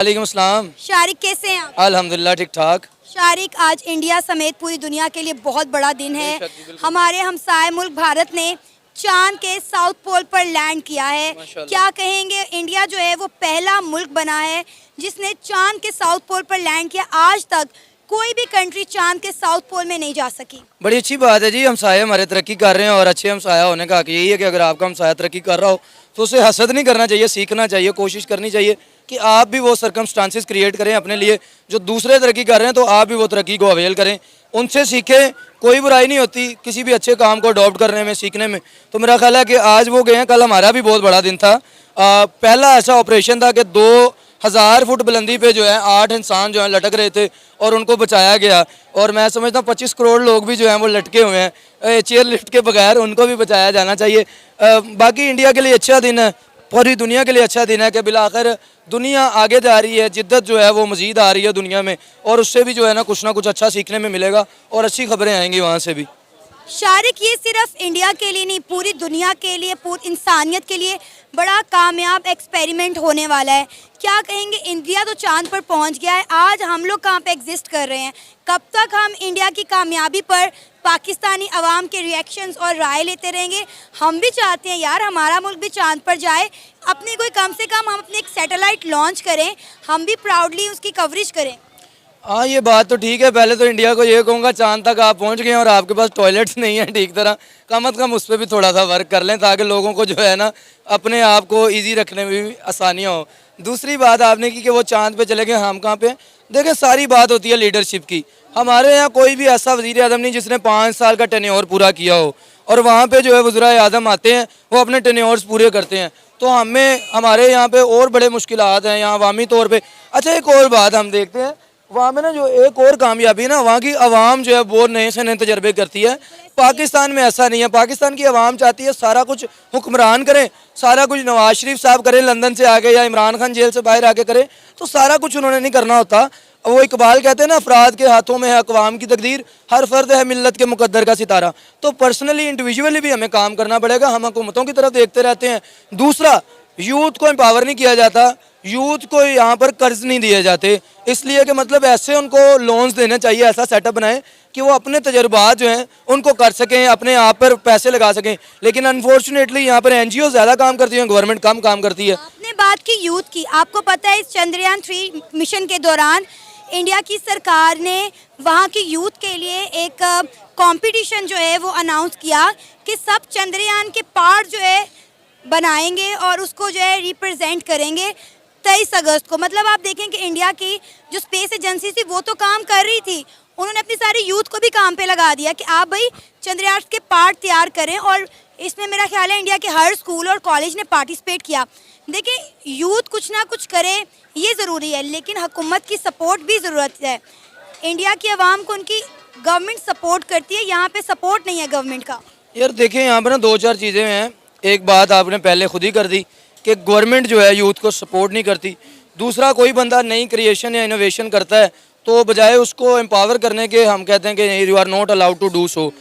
वालेकुम अस्सलाम। शारिक कैसे हैं आप? अल्हम्दुलिल्लाह ठीक ठाक। शारिक, आज इंडिया समेत पूरी दुनिया के लिए बहुत बड़ा दिन है। बेशक जी, बिल्कुल। हमारे हमसाए मुल्क भारत ने चांद के साउथ पोल पर लैंड किया है। माशाल्लाह। क्या कहेंगे, इंडिया जो है वो पहला मुल्क बना है जिसने चांद के साउथ पोल पर लैंड किया। आज तक कोई भी कंट्री चांद के साउथ पोल में नहीं जा सकी। बड़ी अच्छी बात है जी, हमसाये हमारे तरक्की कर रहे हैं और अच्छे हमसाया होने का हक यही है कि अगर आपका हमसाया तरक्की कर रहा हो तो उसे हसद नहीं करना चाहिए, सीखना चाहिए, कोशिश करनी चाहिए कि आप भी वो सर्कमस्टांसिस क्रिएट करें अपने लिए। जो दूसरे तरक्की कर रहे हैं तो आप भी वो तरक्की को अवेल करें, उनसे सीखें। कोई बुराई नहीं होती किसी भी अच्छे काम को अडॉप्ट करने में, सीखने में। तो मेरा ख्याल है कि आज वो गए हैं, कल हमारा भी बहुत बड़ा दिन था। पहला ऐसा ऑपरेशन था कि 2000 फुट बुलंदी पे जो है 8 इंसान जो है लटक रहे थे और उनको बचाया गया। और मैं समझता हूँ 25 करोड़ लोग भी जो हैं वो लटके हुए हैं चेयर लिफ्ट के बगैर, उनको भी बचाया जाना चाहिए। बाकी इंडिया के लिए अच्छा दिन है, पूरी दुनिया के लिए अच्छा दिन है कि बिलाखिर दुनिया आगे जा रही है, जिद्दत जो है वो मज़ीद आ रही है दुनिया में, और उससे भी जो है ना कुछ अच्छा सीखने में मिलेगा और अच्छी खबरें आएंगी वहाँ से भी। शारिक, ये सिर्फ इंडिया के लिए नहीं, पूरी दुनिया के लिए, पूरी इंसानियत के लिए बड़ा कामयाब एक्सपेरिमेंट होने वाला है। क्या कहेंगे, इंडिया तो चांद पर पहुंच गया है, आज हम लोग कहाँ पे एग्जिस्ट कर रहे हैं? कब तक हम इंडिया की कामयाबी पर पाकिस्तानी अवाम के रिएक्शंस और राय लेते रहेंगे? हम भी चाहते हैं यार हमारा मुल्क भी चांद पर जाए, अपनी कोई कम से कम हम अपने एक सैटेलाइट लॉन्च करें, हम भी प्राउडली उसकी कवरेज करें। हाँ, ये बात तो ठीक है। पहले तो इंडिया को ये कहूँगा, चांद तक आप पहुँच गए हैं और आपके पास टॉयलेट्स नहीं है ठीक तरह, कम अज़ कम उस पर भी थोड़ा सा वर्क कर लें ताकि लोगों को जो है ना अपने आप को इजी रखने में भी आसानियाँ हो। दूसरी बात आपने की कि वो चांद पे चले गए, हम कहाँ पे? देखें, सारी बात होती है लीडरशिप की। हमारे यहाँ कोई भी ऐसा वज़ीर आज़म नहीं जिसने 5 साल का टेन्योर पूरा किया हो, और वहाँ पे जो है वज़ीर आज़म आते हैं वो अपने टेन्योर्स पूरे करते हैं। तो हमें हमारे यहाँ पे और बड़े मुश्किलात हैं यहाँ अवामी तौर पे। अच्छा, एक और बात हम देखते हैं वहाँ में ना, जो एक और कामयाबी ना, वहाँ की आवाम जो है वो नए से नए तजर्बे करती है। पाकिस्तान में ऐसा नहीं है। पाकिस्तान की आवाम चाहती है सारा कुछ हुक्मरान करें, सारा कुछ नवाज शरीफ साहब करें लंदन से आके, या इमरान खान जेल से बाहर आके करें, तो सारा कुछ उन्होंने नहीं करना होता। वो इकबाल कहते हैं ना, अफराद के हाथों में है अक़वाम की तकदीर, हर फर्द है मिल्लत के मुकद्दर का सितारा। तो पर्सनली इंडिविजुअली भी हमें काम करना पड़ेगा। हम हुकूमतों की तरफ देखते रहते हैं। दूसरा, यूथ को एम्पावर नहीं किया जाता, यूथ को यहाँ पर कर्ज नहीं दिए जाते, इसलिए कि मतलब ऐसे उनको लोन्स देने चाहिए, ऐसा सेटअप बनाएं कि वो अपने तजुर्बात जो हैं उनको कर सकें, अपने आप पर पैसे लगा सकें। लेकिन अनफॉर्चुनेटली यहाँ पर NGO ज़्यादा काम करती हैं, गवर्नमेंट कम काम करती है। आपने बात की यूथ की, आपको पता है इस चंद्रयान 3 मिशन के दौरान इंडिया की सरकार ने वहाँ की यूथ के लिए एक कंपटीशन जो है वो अनाउंस किया कि सब चंद्रयान के पार्ट जो है बनाएंगे और उसको जो है रिप्रेजेंट करेंगे 23 अगस्त को। मतलब आप देखें कि इंडिया की जो स्पेस एजेंसी थी वो तो काम कर रही थी, उन्होंने अपनी सारी यूथ को भी काम पे लगा दिया कि आप भाई चंद्रयान के पार्ट तैयार करें, और इसमें मेरा ख्याल है इंडिया के हर स्कूल और कॉलेज ने पार्टिसिपेट किया। देखिए, यूथ कुछ ना कुछ करे ये ज़रूरी है, लेकिन हुकूमत की सपोर्ट भी ज़रूरत है। इंडिया की आवाम को उनकी गवर्नमेंट सपोर्ट करती है, यहाँ पे सपोर्ट नहीं है गवर्नमेंट का। यार देखिए, यहाँ पर ना 2-4 चीज़ें हैं। एक बात आपने पहले खुद ही कर दी कि गवर्नमेंट जो है यूथ को सपोर्ट नहीं करती। दूसरा, कोई बंदा नई क्रिएशन या इनोवेशन करता है तो बजाय उसको एम्पावर करने के हम कहते हैं कि you are not allowed to do so.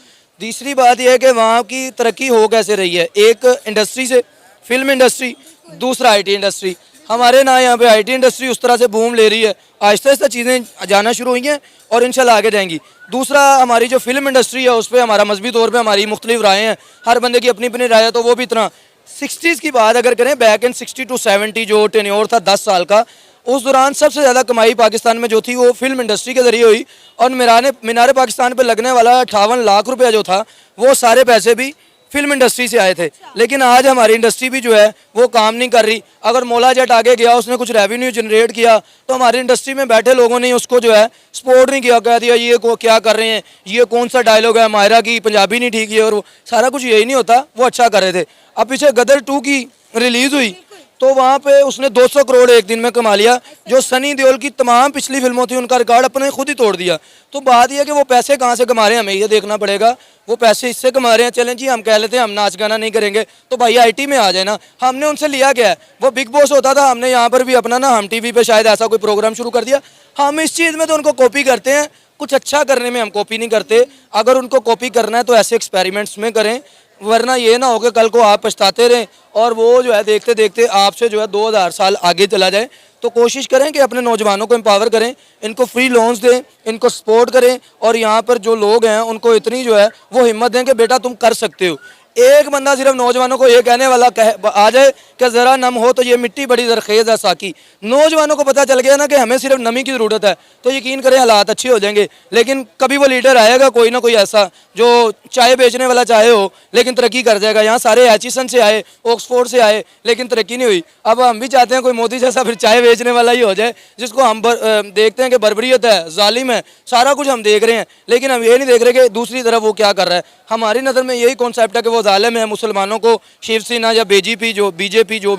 तीसरी बात यह है कि वहाँ की तरक्की हो कैसे रही है, एक इंडस्ट्री से, फिल्म इंडस्ट्री, दूसरा IT इंडस्ट्री। हमारे ना यहाँ पे IT इंडस्ट्री उस तरह से बूम ले रही है, आहिस्ता आहिस्ता चीज़ें जाना शुरू हुई हैं और इंशाल्लाह आगे जाएंगी। दूसरा, हमारी जो फिल्म इंडस्ट्री है उस पर हमारा मजबी तौर पे हमारी मुख्तलिफ राय हैं, हर बंदे की अपनी अपनी राय है। तो वो भी इतना 60s की बात अगर करें, बैक इन 60 to 70 जो टेन्योर था 10 साल का, उस दौरान सबसे ज़्यादा कमाई पाकिस्तान में जो थी वो फिल्म इंडस्ट्री के ज़रिए हुई, और मीनार पाकिस्तान पर लगने वाला 58 लाख रुपया जो था वो सारे पैसे भी फिल्म इंडस्ट्री से आए थे। लेकिन आज हमारी इंडस्ट्री भी जो है वो काम नहीं कर रही। अगर मौला जट आगे गया, उसने कुछ रेवेन्यू जनरेट किया, तो हमारी इंडस्ट्री में बैठे लोगों ने उसको जो है सपोर्ट नहीं किया, कह दिया ये को क्या कर रहे हैं, ये कौन सा डायलॉग है, मायरा की पंजाबी नहीं ठीक है, और वो सारा कुछ यही नहीं होता। वो अच्छा कर रहे थे। अब पीछे गदर 2 की रिलीज़ हुई तो वहाँ पे उसने 200 करोड़ एक दिन में कमा लिया, जो सनी देओल की तमाम पिछली फिल्मों थी उनका रिकॉर्ड अपने खुद ही तोड़ दिया। तो बात यह है कि वो पैसे कहाँ से कमा रहे हैं, हमें ये देखना पड़ेगा। वो पैसे इससे कमा रहे हैं, चलें जी हम कह लेते हैं हम नाच गाना नहीं करेंगे तो भाई IT में आ जाए ना। हमने उनसे लिया क्या है, वो बिग बॉस होता था, हमने यहाँ पर भी अपना ना हम TV पे शायद ऐसा कोई प्रोग्राम शुरू कर दिया। हम इस चीज़ में तो उनको कॉपी करते हैं, कुछ अच्छा करने में हम कॉपी नहीं करते। अगर उनको कॉपी करना है तो ऐसे एक्सपेरिमेंट्स में करें, वरना ये ना हो कि कल को आप पछताते रहें और वो जो है देखते देखते आपसे जो है 2000 साल आगे चला जाए। तो कोशिश करें कि अपने नौजवानों को एम्पावर करें, इनको फ्री लोन्स दें, इनको सपोर्ट करें और यहाँ पर जो लोग हैं उनको इतनी जो है वो हिम्मत दें कि बेटा तुम कर सकते हो। एक बंदा सिर्फ नौजवानों को ये कहने वाला आ जाए कि ज़रा नम हो तो ये मिट्टी बड़ी जरखेज़ है साकी। नौजवानों को पता चल गया ना कि हमें सिर्फ नमी की ज़रूरत है, तो यकीन करें हालात अच्छे हो जाएंगे। लेकिन कभी वो लीडर आएगा कोई ना कोई ऐसा जो चाय बेचने वाला चाहे हो लेकिन तरक्की कर जाएगा। यहाँ सारे एचिसन से आए, ऑक्सफोर्ड से आए, लेकिन तरक्की नहीं हुई। अब हम भी चाहते हैं कोई मोदी जैसा फिर चाय बेचने वाला ही हो जाए, जिसको हम देखते हैं कि बर्बरियत है, जालिम है, सारा कुछ हम देख रहे हैं, लेकिन हम ये नहीं देख रहे कि दूसरी तरफ वो क्या कर रहा है। हमारी नज़र में यही कॉन्सेप्ट है कि वो जालिम है, मुसलमानों को शिवसेना या बीजेपी जो भी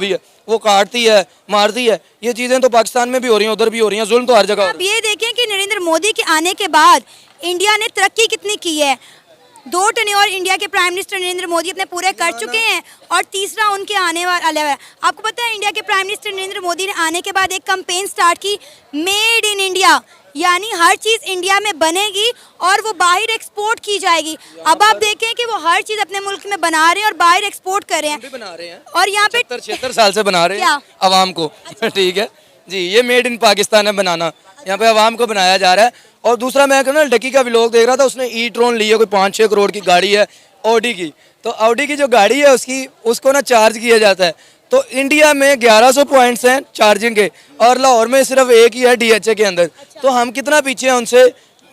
है वो काटती है, मारती है। ये चीज़ें तो पाकिस्तान में भी हो रही हैं, उधर भी हो रही हैं, जुल्म तो हर जगह हो रहा आप ये देखें कि नरेंद्र मोदी के आने के बाद इंडिया ने तरक्की कितनी की है। 2 टेन्योर इंडिया के प्राइम मिनिस्टर नरेंद्र मोदी अपने पूरे कर चुके हैं और तीसरा उनके आने वाला है। आपको पता है इंडिया के प्राइम मिनिस्टर नरेंद्र मोदी ने आने के बाद एक कैंपेन स्टार्ट की, मेड इन इंडिया, यानी हर चीज़ इंडिया में बनेगी और वो बाहर एक्सपोर्ट की जाएगी। अब आप देखें कि वो हर चीज़ अपने मुल्क में बना रहे हैं और बाहर एक्सपोर्ट कर रहे हैं। बना रहे हैं और यहाँ पे 76 साल से बना रहे हैं क्या? आवाम को। ठीक है जी, ये मेड इन पाकिस्तान है बनाना, यहाँ पे आवाम को बनाया जा रहा है। और दूसरा मैं ना डकी का व्लॉग देख रहा था, उसने ई ट्रोन ली है, कोई 5-6 करोड़ की गाड़ी है ऑडी की। तो ऑडी की जो गाड़ी है उसको ना चार्ज किया जाता है। तो इंडिया में 1100 पॉइंट्स हैं चार्जिंग के और लाहौर में सिर्फ एक ही है DHA के अंदर। तो हम कितना पीछे हैं उनसे,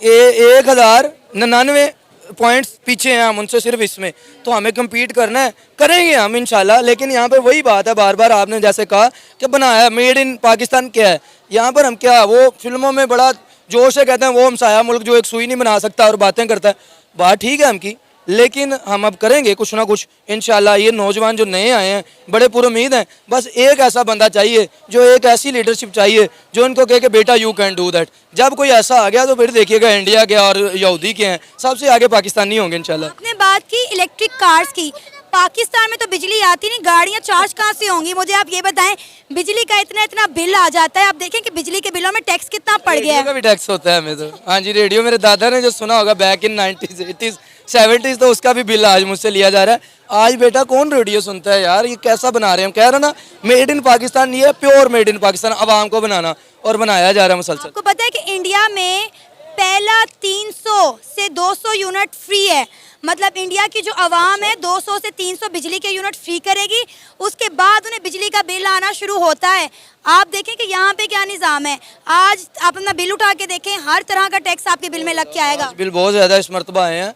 1099 पॉइंट्स पीछे हैं हम उनसे सिर्फ इसमें। तो हमें कम्पीट करना है, करेंगे हम इंशाल्लाह। लेकिन यहाँ पे वही बात है, बार बार आपने जैसे कहा कि बनाया मेड इन पाकिस्तान क्या है, यहाँ पर हम क्या, वो फिल्मों में बड़ा जोश से कहते हैं वो हमसाया मुल्क जो एक सुई नहीं बना सकता और बातें करता है। बात ठीक है हम की, लेकिन हम अब करेंगे कुछ ना कुछ इंशाल्लाह। ये नौजवान जो नए आए हैं बड़े पुरुमीद हैं, बस एक ऐसा बंदा चाहिए, जो एक ऐसी लीडरशिप चाहिए जो इनको कहे कि बेटा यू कैन डू दैट। जब कोई ऐसा आ गया तो फिर देखिएगा इंडिया के और यहूदी के हैं सबसे आगे पाकिस्तानी होंगे इंशाल्लाह। आपने बात की इलेक्ट्रिक कार्स की, पाकिस्तान में तो बिजली आती नहीं, गाड़ियां चार्ज कहाँ से होंगी? मुझे आप ये बताएं, बिजली का इतना बिल आ जाता है, आप देखें कि बिजली के बिलों में टैक्स कितना पड़ गया है। का भी टैक्स होता है हमें तो। हाँ जी, रेडियो मेरे दादा ने जो सुना होगा back in 90s 80s 70s, तो उसका भी बिल आज मुझसे लिया जा रहा है। आज बेटा कौन रेडियो सुनता है यार, ये कैसा बना रहे हैं? हम कह रहे हैं ना मेड इन पाकिस्तान, ये प्योर मेड इन पाकिस्तान आवाम को बनाना और बनाया जा रहा है मुसलसल। आपको पता है कि इंडिया में पहला 300 से 200 यूनिट फ्री है, मतलब इंडिया की जो आवाम है 200 से 300 बिजली के यूनिट फ्री करेगी, उसके बाद उन्हें बिजली का बिल आना शुरू होता है। आप देखें कि यहाँ पे क्या निज़ाम है। आज आप अपना बिल उठा के देखें, हर तरह का टैक्स आपके बिल में लग के आएगा। बिल बहुत ज़्यादा इस मरतबा आए हैं।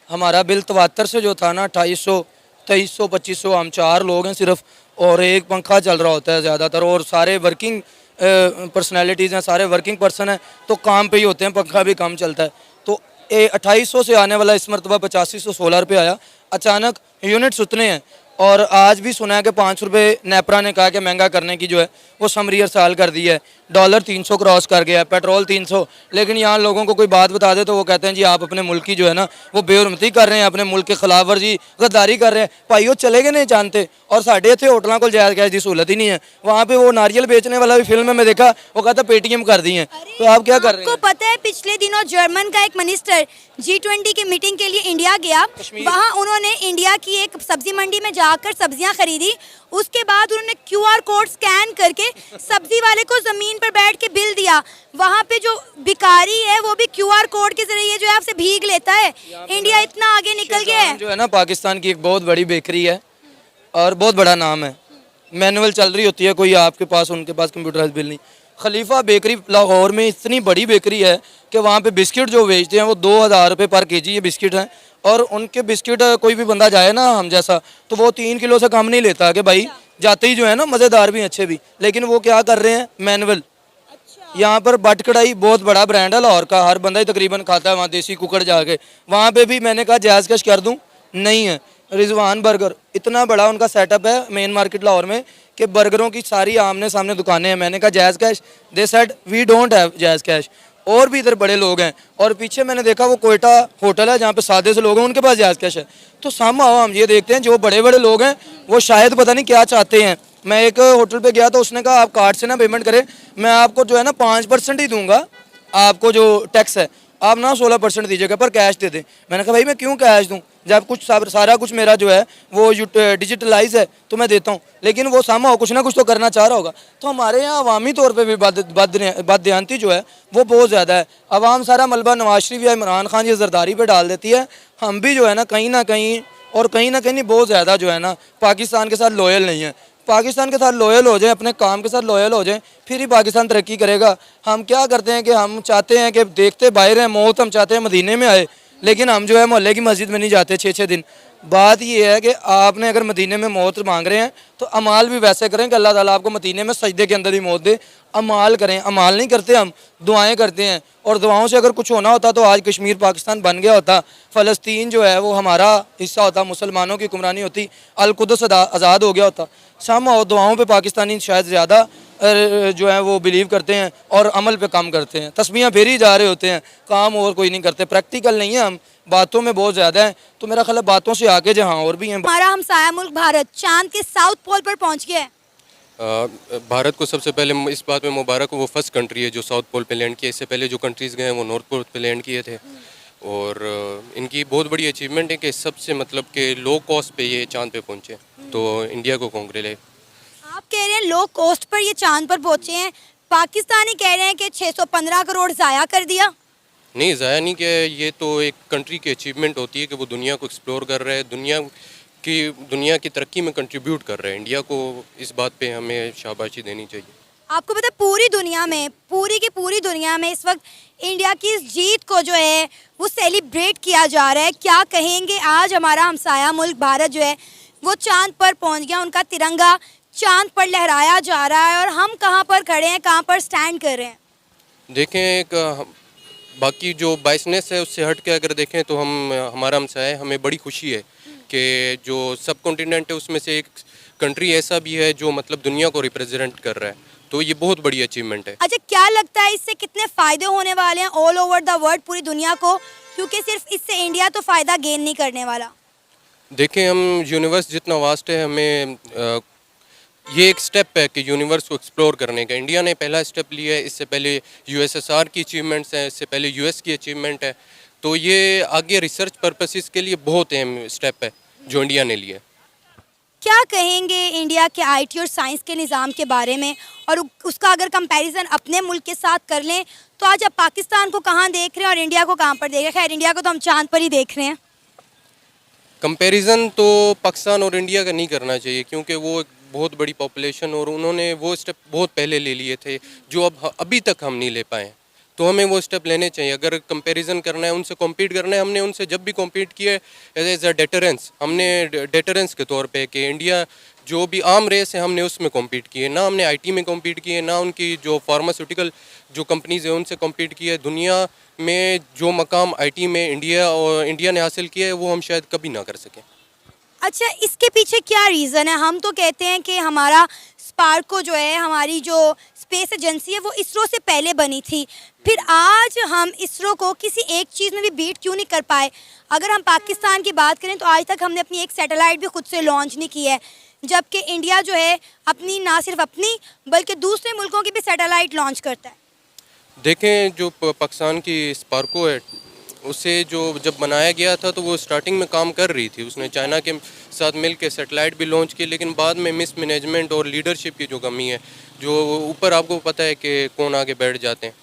हमारा बिल 73 से जो था ना 2800 2300 2500, हम 4 लोग हैं सिर्फ और एक पंखा चल रहा होता है ज़्यादातर, और सारे वर्किंग पर्सनैलिटीज़ हैं, सारे वर्किंग पर्सन हैं, तो काम पे ही होते हैं, पंखा भी कम चलता है। तो 2800 से आने वाला इस मरतबा 8500 सोलर पे आया। अचानक यूनिट्स उतने हैं और आज भी सुना है कि 5 रुपये नेपरा ने कहा कि महंगा करने की जो है वो समरी अरसाल कर दी है। डॉलर 300 क्रॉस कर गया है, पेट्रोल 300। लेकिन यहाँ लोगों को कोई बात बता दे तो वो कहते हैं जी आप अपने मुल्क की जो है ना वो बेहरमती कर रहे हैं, अपने मुल्क के खिलाफ वर्जी गद्दारी कर रहे हैं। भाइयों चले गए नहीं जानते, और साढ़े इतने होटलों को जायज़ गैस की सहूलत ही नहीं है। वहाँ पे वो नारियल बेचने वाला भी फिल्म में मैं देखा, वो कहता पेटीएम कर दी है। तो आप क्या कर रहे हैं? आपको पता है पिछले दिनों जर्मन का एक मिनिस्टर G20 की मीटिंग के लिए इंडिया गया, वहाँ उन्होंने इंडिया की एक सब्जी मंडी में जाकर सब्जियां खरीदी। उसके बाद उन्होंने QR कोड स्कैन करके सब्जी वाले को जमीन पर बैठ के बिल दिया। वहाँ पे जो भिखारी है वो भी QR कोड के जरिए जो है आपसे भीग लेता है। इंडिया इतना आगे निकल गया है। जो है ना पाकिस्तान की एक बहुत बड़ी बेकरी है और बहुत बड़ा नाम है, मैनुअल चल रही होती है, कोई आपके पास उनके पास कंप्यूटराइज बिल नहीं। खलीफा बेकरी लाहौर में इतनी बड़ी बेकरी है कि वहाँ पे बिस्किट जो बेचते हैं वो 2000 रुपये पर केजी ये बिस्किट हैं। और उनके बिस्किट कोई भी बंदा जाए ना हम जैसा तो वो 3 किलो से कम नहीं लेता कि भाई जाते ही जो है ना मज़ेदार भी अच्छे भी। लेकिन वो क्या कर रहे हैं, मैनुअल। यहाँ पर बट कढ़ाई बहुत बड़ा ब्रांड है लाहौर का, हर बंदा ही तकरीबन खाता है वहाँ देसी कुकड़ जाके। वहाँ पे भी मैंने कहा जायज़ कैश कर दूँ, नहीं है। रिजवान बर्गर इतना बड़ा उनका सेटअप है मेन मार्केट लाहौर में कि बर्गरों की सारी आमने सामने दुकानें हैं। मैंने कहा जायज़ cash, they said we don't have जायज़ कैश। और भी इधर बड़े लोग हैं और पीछे मैंने देखा वो कोयटा होटल है जहाँ पे सादे से लोग हैं, उनके पास जायज़ कैश है। तो सामने आओ हम ये देखते हैं जो बड़े बड़े लोग हैं वो शायद पता नहीं क्या चाहते हैं। मैं एक होटल पे गया तो उसने कहा आप कार्ड से ना पेमेंट करें, मैं आपको जो है ना 5% ही दूंगा, आपको जो टैक्स है आप ना 16% दीजिएगा पर कैश दे दें। मैंने कहा भाई मैं क्यों कैश दूँ? जब कुछ सारा कुछ मेरा जो है वो डिजिटलाइज है तो मैं देता हूँ, लेकिन वो सामा कुछ ना कुछ तो करना चाह रहा होगा। तो हमारे यहाँ अवामी तौर पे भी बददियानती जो है वो बहुत ज़्यादा है। अवाम सारा मलबा नवाज शरीफ या इमरान खान या जरदारी पे डाल देती है। हम भी जो है ना कहीं ना कहीं बहुत ज़्यादा जो है ना पाकिस्तान के साथ लॉयल नहीं है। पाकिस्तान के साथ लॉयल हो जाए, अपने काम के साथ लॉयल हो जाए, फिर ही पाकिस्तान तरक्की करेगा। हम क्या करते हैं कि हम चाहते हैं कि देखते बाहर हैं मौत, हम चाहते हैं मदीने में आए, लेकिन हम जो है मोहल्ले की मस्जिद में नहीं जाते 6-6 दिन। बात ये है कि आपने अगर मदीने में मौत मांग रहे हैं तो अमाल भी वैसे करें कि अल्लाह ताला आपको मदीने में सजदे के अंदर ही मौत दे। अमाल करें, अमाल नहीं करते, हम दुआएं करते हैं, और दुआओं से अगर कुछ होना होता तो आज कश्मीर पाकिस्तान बन गया होता, फ़लस्तीन जो है वो हमारा हिस्सा होता, मुसलमानों की हुक्मरानी होती, अल-कुद्स आज़ाद हो गया होता। शाम और दुआओं पे पाकिस्तानी शायद ज़्यादा जो है वो बिलीव करते हैं और अमल पे काम करते हैं। तस्बीहां फेर ही जा रहे होते हैं, काम और कोई नहीं करते। प्रैक्टिकल नहीं है, हम बातों में बहुत ज़्यादा है। तो मेरा ख्याल है बातों से आगे जहाँ और भी हैं। हमारा हमसाया मुल्क भारत चांद के साउथ पोल पर पहुंच गया है। भारत को सबसे पहले इस बात में मुबारक हो, वो फर्स्ट कंट्री है जो साउथ पोल पे लैंड किया। इससे पहले जो कंट्रीज़ गए हैं वो नॉर्थ पोल पे लैंड किए थे, और इनकी बहुत बड़ी अचीवमेंट है कि सबसे मतलब कि लो कॉस्ट पे ये चांद पे पहुँचे। तो इंडिया को कांग्रेचुलेट। आप कह रहे हैं लो कॉस्ट पर ये चांद पर पहुंचे हैं, पाकिस्तानी कह रहे हैं कि 615 करोड़ ज़ाया कर दिया। नहीं, ज़ाया नहीं कि ये तो एक कंट्री की अचीवमेंट होती है कि वो दुनिया को एक्सप्लोर कर रहा है, दुनिया की तरक्की में कंट्रीब्यूट कर रहा है। इंडिया को इस बात पे हमें शाबाशी देनी चाहिए। आपको पता है पूरी दुनिया में, पूरी की पूरी दुनिया में इस वक्त इंडिया की इस जीत को जो है वो सेलिब्रेट किया जा रहा है। क्या कहेंगे, आज हमारा हमसाया मुल्क भारत जो है वो चांद पर पहुंच गया, उनका तिरंगा चांद पर लहराया जा रहा है, और हम कहाँ पर खड़े हैं, कहाँ पर स्टैंड कर रहे हैं। देखें, एक बाकी जो बाइसनेस है उससे हट के अगर देखें तो हमारा हमसाया, हमें बड़ी खुशी है कि जो सब कॉन्टिनेंट है उसमें से एक कंट्री ऐसा भी है जो मतलब दुनिया को रिप्रेजेंट कर रहा है। तो ये बहुत बड़ी अचीवमेंट है। अच्छा, क्या लगता है इससे कितने फ़ायदे होने वाले हैं ऑल ओवर द वर्ल्ड, पूरी दुनिया को, क्योंकि सिर्फ इससे इंडिया तो फ़ायदा गेन नहीं करने वाला। देखें, हम यूनिवर्स जितना वास्ट है, हमें ये एक स्टेप है कि यूनिवर्स को एक्सप्लोर करने का। इंडिया ने पहला स्टेप लिया है, इससे पहले यूएसएसआर की अचीवमेंट्स हैं, इससे पहले यूएस की अचीवमेंट है। तो ये आगे रिसर्च पर्पसेस के लिए बहुत अहम स्टेप है जो इंडिया ने लिया। क्या कहेंगे इंडिया के आईटी और साइंस के निज़ाम के बारे में, और उसका अगर कंपैरिजन अपने मुल्क के साथ कर लें तो आज आप पाकिस्तान को कहाँ देख रहे हैं और इंडिया को कहाँ पर देख रहे हैं? खैर, इंडिया को तो हम चांद पर ही देख रहे हैं। कंपैरिजन तो पाकिस्तान और इंडिया का नहीं करना चाहिए, क्योंकि वो एक बहुत बड़ी पॉपुलेशन और उन्होंने वो स्टेप बहुत पहले ले लिए थे जो अभी तक हम नहीं ले पाए। तो हमें वो स्टेप लेने चाहिए। अगर कंपैरिजन करना है, उनसे कॉम्पीट करना है, हमने उनसे जब भी कॉम्पीट किया एज अ डेटरेंस, हमने डेटरेंस के तौर पे कि इंडिया जो भी आम रेस है हमने उसमें कॉम्पीट किए, ना हमने आईटी में कॉम्पीट किए, ना उनकी जो फार्मास्यूटिकल जो कंपनीज है उनसे कॉम्पीट किए। दुनिया में जो मकाम आईटी में इंडिया ने हासिल किया है वो हम शायद कभी ना कर सकें। अच्छा, इसके पीछे क्या रीज़न है? हम तो कहते हैं कि हमारा स्पार्को जो है, हमारी जो स्पेस एजेंसी है, वो इसरो से पहले बनी थी, फिर आज हम इसरो को किसी एक चीज़ में भी बीट क्यों नहीं कर पाए? अगर हम पाकिस्तान की बात करें तो आज तक हमने अपनी एक सैटेलाइट भी खुद से लॉन्च नहीं की है, जबकि इंडिया जो है अपनी, ना सिर्फ अपनी बल्कि दूसरे मुल्कों की भी सैटेलाइट लॉन्च करता है। देखें, जो पाकिस्तान की स्पार्को है उसे जो जब बनाया गया था तो वो स्टार्टिंग में काम कर रही थी, उसने चाइना के साथ मिल के सैटेलाइट भी लॉन्च की, लेकिन बाद में मिस मैनेजमेंट और लीडरशिप की जो कमी है, जो ऊपर आपको पता है कि कौन आगे बैठ जाते हैं,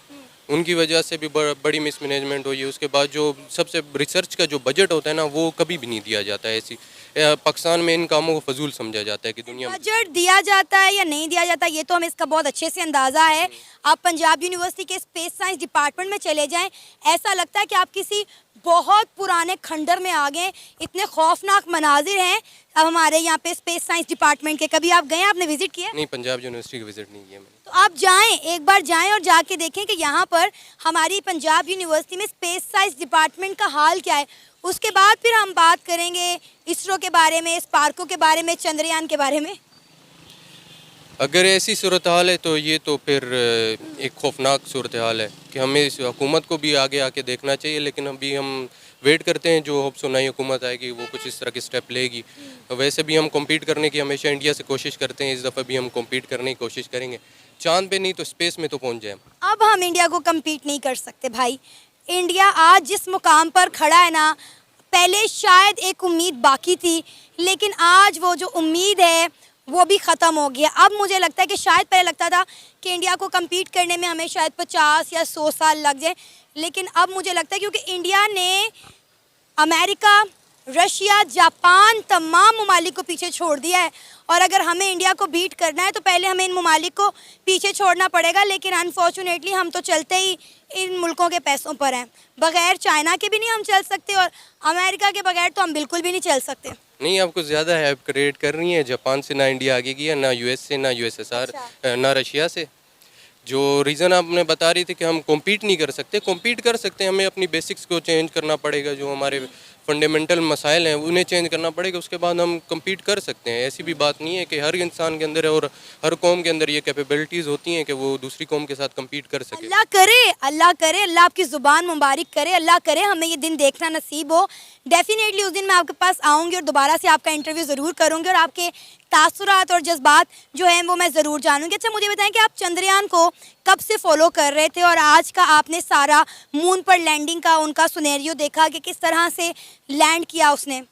उनकी वजह से भी बड़ी मिस मैनेजमेंट हुई है। उसके बाद जो सबसे रिसर्च का जो बजट होता है ना, वो कभी भी नहीं दिया जाता है। ऐसी पाकिस्तान में इन कामों को फजूल समझा जाता है कि दुनिया में बजट दिया जाता है या नहीं दिया जाता, ये तो हमें इसका बहुत अच्छे से अंदाज़ा है। आप पंजाब यूनिवर्सिटी के स्पेस साइंस डिपार्टमेंट में चले जाएं, ऐसा लगता है कि आप किसी बहुत पुराने खंडर में आ गए। इतने खौफनाक मनाजिर हैं अब हमारे यहाँ पे स्पेस साइंस डिपार्टमेंट के। कभी आप गए, आपने विजिट किया? नहीं, पंजाब यूनिवर्सिटी का विजिट नहीं किया मैंने। तो आप जाएं, एक बार जाएं और जाके देखें कि यहाँ पर हमारी पंजाब यूनिवर्सिटी में स्पेस साइंस डिपार्टमेंट का हाल क्या है। उसके बाद फिर हम बात करेंगे इसरो के बारे में, स्पार्को के बारे में, चंद्रयान के बारे में। अगर ऐसी सूरत हाल है तो ये तो फिर एक खौफनाक सूरत हाल है कि हमें इस हुकूमत को भी आगे आके देखना चाहिए। लेकिन अभी हम वेट करते हैं, जो होप्स नई हुकूमत आएगी वो कुछ इस तरह के स्टेप लेगी। वैसे भी हम कॉम्पीट करने की हमेशा इंडिया से कोशिश करते हैं, इस दफ़ा भी हम कॉम्पीट करने की कोशिश करेंगे। चांद पे नहीं तो स्पेस में तो पहुंच जाए। अब हम इंडिया को कम्पीट नहीं कर सकते भाई। इंडिया आज जिस मुकाम पर खड़ा है ना, पहले शायद एक उम्मीद बाकी थी, लेकिन आज वो जो उम्मीद है वो भी ख़त्म हो गया। अब मुझे लगता है कि शायद पहले लगता था कि इंडिया को कम्पीट करने में हमें शायद 50 या 100 साल लग जाए, लेकिन अब मुझे लगता है क्योंकि इंडिया ने अमेरिका, रशिया, जापान तमाम ममालिक को पीछे छोड़ दिया है, और अगर हमें इंडिया को बीट करना है तो पहले हमें इन ममालिक को पीछे छोड़ना पड़ेगा। लेकिन अनफॉर्चुनेटली हम तो चलते ही इन मुल्कों के पैसों पर हैं। बगैर चाइना के भी नहीं हम चल सकते, और अमेरिका के बगैर तो हम बिल्कुल भी नहीं चल सकते। नहीं, आपको ज़्यादा हाइप क्रिएट कर रही है। जापान से ना इंडिया आगे गया, ना यूएस से, ना यूएसएसआर, ना रशिया से। जो रीज़न आपने बता रही थी कि हम कॉम्पीट नहीं कर सकते, कॉम्पीट कर सकते हैं। हमें अपनी बेसिक्स को चेंज करना पड़ेगा, जो हमारे फंडामेंटल मसाइल हैं उन्हें चेंज करना पड़ेगा, उसके बाद हम कम्पीट कर सकते हैं। ऐसी भी बात नहीं है कि हर इंसान के अंदर और हर कौम के अंदर ये कैपेबिलिटीज़ होती हैं कि वो दूसरी कौम के साथ कम्पीट कर सके। अल्लाह करे, अल्लाह करे, अल्लाह आपकी ज़ुबान मुबारक करे, अल्लाह करे हमें ये दिन देखना नसीब हो। डेफिनेटली उस दिन मैं आपके पास आऊँगी और दोबारा से आपका इंटरव्यू ज़रूर करूँगी, और आपके तासुरात और जज्बात जो हैं वो मैं ज़रूर जानूँगी। अच्छा, मुझे बताएं कि आप चंद्रयान को कब से फॉलो कर रहे थे, और आज का आपने सारा मून पर लैंडिंग का उनका सुनेरियो देखा कि किस तरह से लैंड किया उसने?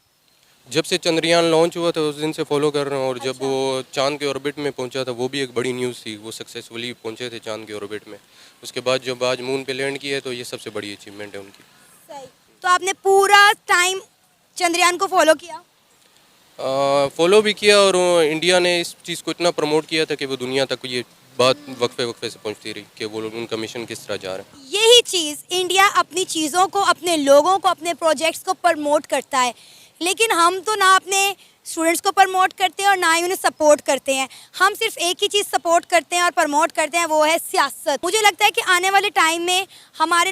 जब से चंद्रयान लॉन्च हुआ था उस दिन से फॉलो कर रहा हूँ, और जब वो चांद के ऑर्बिट में पहुंचा था वो भी एक बड़ी न्यूज़ थी। वो सक्सेसफुली पहुंचे थे चांद के ऑर्बिट में। उसके बाद जब आज मून पे लैंड किया है तो ये सबसे बड़ी अचीवमेंट है उनकी। सही। तो आपने पूरा टाइम चंद्रयान को फॉलो किया? फॉलो भी किया, और इंडिया ने इस चीज़ को इतना प्रमोट किया था कि वो दुनिया तक ये बात वक्फे वक्फे से पहुंचती रही कि वो उनका मिशन किस तरह जा रहा है। यही चीज़ इंडिया अपनी चीज़ों को, अपने लोगों को, अपने प्रोजेक्ट्स को प्रमोट करता है, लेकिन हम तो ना अपने स्टूडेंट्स को प्रमोट करते हैं और ना ही उन्हें सपोर्ट करते हैं। हम सिर्फ एक ही चीज़ सपोर्ट करते हैं और प्रमोट करते हैं, वो है सियासत। मुझे लगता है कि आने वाले टाइम में हमारे